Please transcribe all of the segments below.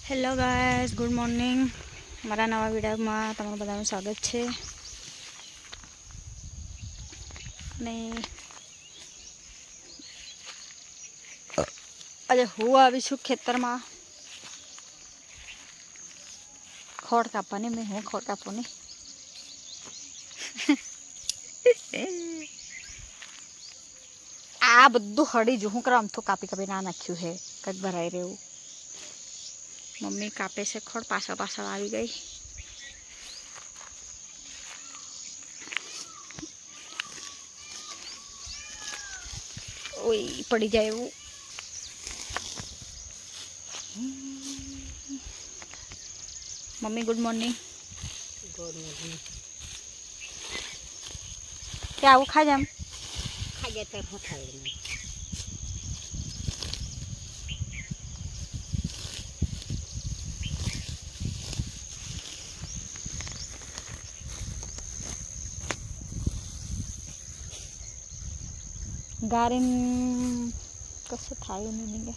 Hello guys, good morning. મારા નવા વિડીયોમાં તમારું બધાનું સ્વાગત છે. અને આજે હું આવી છું ખેતરમાં ખોડ કાપવાની. હું ખોડ કાપવાની. આ બધું હળી જો હું કરવા આમ તો કાપી ના નાખ્યું હે કંઈક ભરાઈ રહ્યું. મમ્મી કાપે છે ખોડ, પાછળ આવી ગઈ. ઓય પડી જાય એવું. Mummy good morning. Good morning. કે આવું ખા જામ ખાઈ જાય તો ખાઈ ગારીન કશું થાય નહીં કે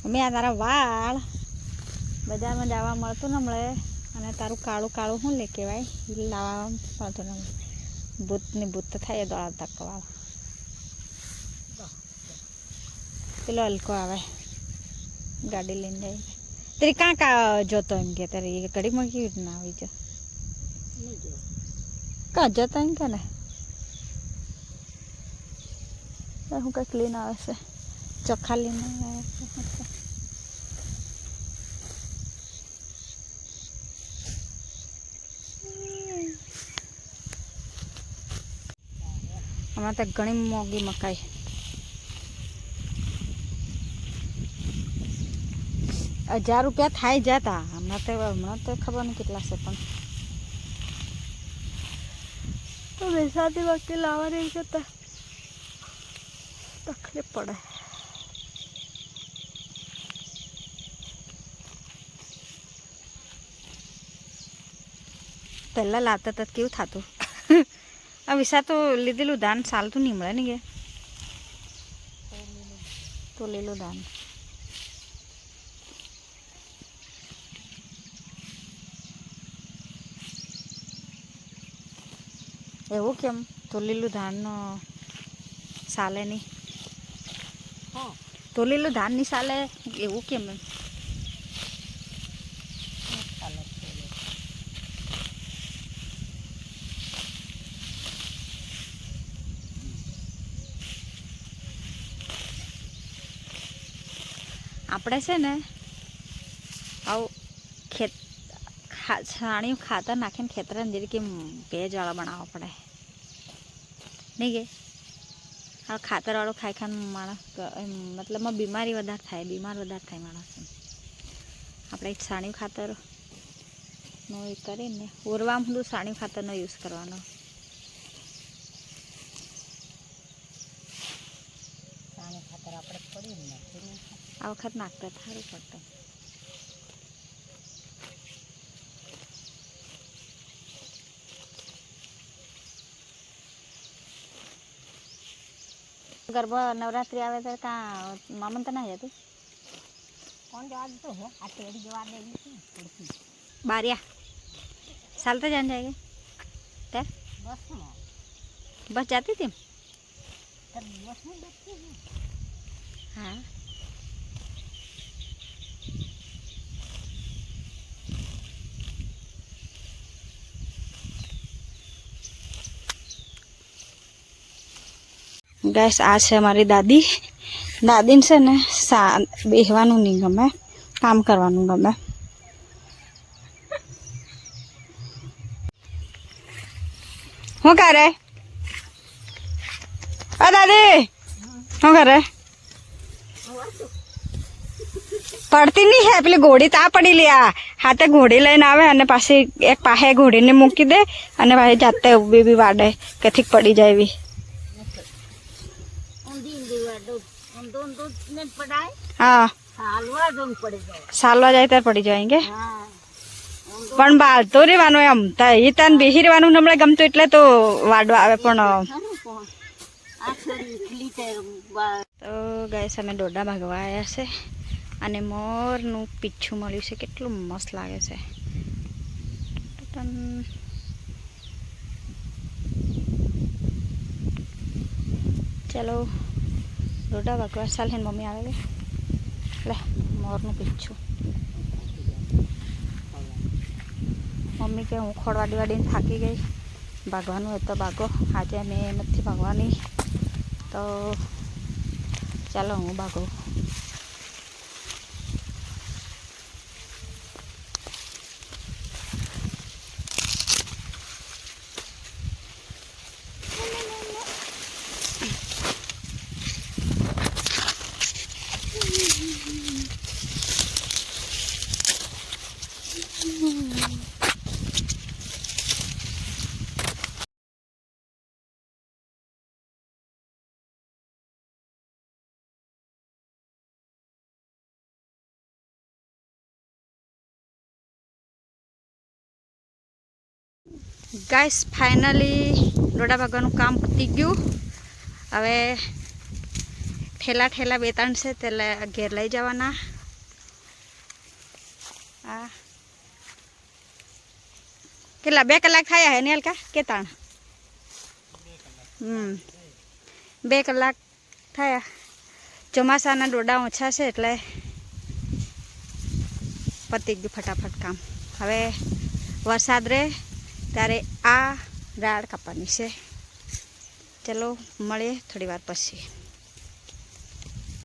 મમ્મી આ તારા વાળ બજારમાં જવા મળતું ન મળે અને તારું કાળું કાળું શું લે કહેવાય લાવવા મળતું ન મળે. ભૂતની ભૂત થાય દોડા તક વાળ પેલો હલકો આવે ગાડી લઈને જાય તારી કાં જોતો એમ કે તારી ઘડીમાં કેવી રીતના આવી જો કાં જતો એમ કે ને હું કંઈક લઈને આવે છે. ચોખ્ખા લઈને આવે છે. હમણાં તો ઘણી મોંઘી મકાઈ. ₹1000 થાય જતા. હમણાં તો ખબર નહીં કેટલા છે, પણ તો બેસાતી વખતે લાવવા નહીં જતા તકલીફ પડે. પહેલાં લાવતા હતા કેવું થતું. આ વિસા તો લીધેલું ધાન ચાલતું નહીં મળે ને કે તો લીલું ધાન એવું કેમ તો લીલું ધાન ચાલે નહીં? તો લીલું ધાન નહીં ચાલે એવું કેમ? એમ આપણે છે ને આવું છાણિયું ખાતર નાખીને ખેતરને જેવી કે ભેજવાળા બનાવવા પડે નહીં કે આ ખાતરવાળું ખાઈ ખાઈને માણસ મતલબમાં બીમાર વધારે થાય માણસ. આપણે છાણિયું ખાતરનો એ કરીને ઓરવામાં બધું છાણિયું ખાતરનો યુઝ કરવાનો. ખાતર આપણે પડીને આ વખત નાખતા સારું પડતું. ગરબા નવરાત્રી આવે તો કાં મામન તો ના જતું? કોણ જવા દેતો હે? આ ટેડી જવા દેવી છે પડતી બારિયા ચાલતા જાन जाएंगे क्या? બસમાં बस जाती थी. બસમાં બેઠી ને. हाँ गैस आ છે અમારી દાદી. દાદીને છે ને બેસવાનું નહીં ગમે, કામ કરવાનું ગમે. શું કરે? દાદી શું કરે? પડતી નહીં હે પેલી ઘોડી તા પડી લે. આ હાથે ઘોડી લઈને આવે અને પાછી એક પાસે ઘોડીને મૂકી દે અને પાછી જાતે ઊભી બી વાડે કે ઠીક પડી જાય એવી. हाँ सालवा जाए तर पड़ी जाएंगे. પણ બાળતો રહેવાનું એમ એ તને બેસી રહેવાનું હમણાં ગમતું એટલે તો વાડો આવે પણ તો ગાઈસ અમે દોડા ભાગવા આવ્યા છે અને મોરનું પીછું મળ્યું છે કેટલું મસ્ત લાગે છે ચાલો દોડા ભાગવા સાલ હે મમ્મી આવે લે મોરનું પીછું મમ્મી કે હું ખોડવાડી વાડીને થાકી ગઈ ભાગવાનું હોય તો ભાગો આજે અમે નથી ભાગવાની તો ચાલો હું ભાગું ગાઈસ ફાઇનલી દોડા ભાગવાનું કામ પતી ગયું હવે ઠેલા 2-3 છે તે ઘેર લઈ જવાના આ કેટલા 2 કલાક થયા હે નેલકા કે તાણ 2 કલાક થયા ચોમાસાના દોડા ઓછા છે એટલે પતી ગયું ફટાફટ કામ હવે વરસાદ રહે ત્યારે આ દાળ કાપવાની છે ચલો મળીએ થોડી વાર પછી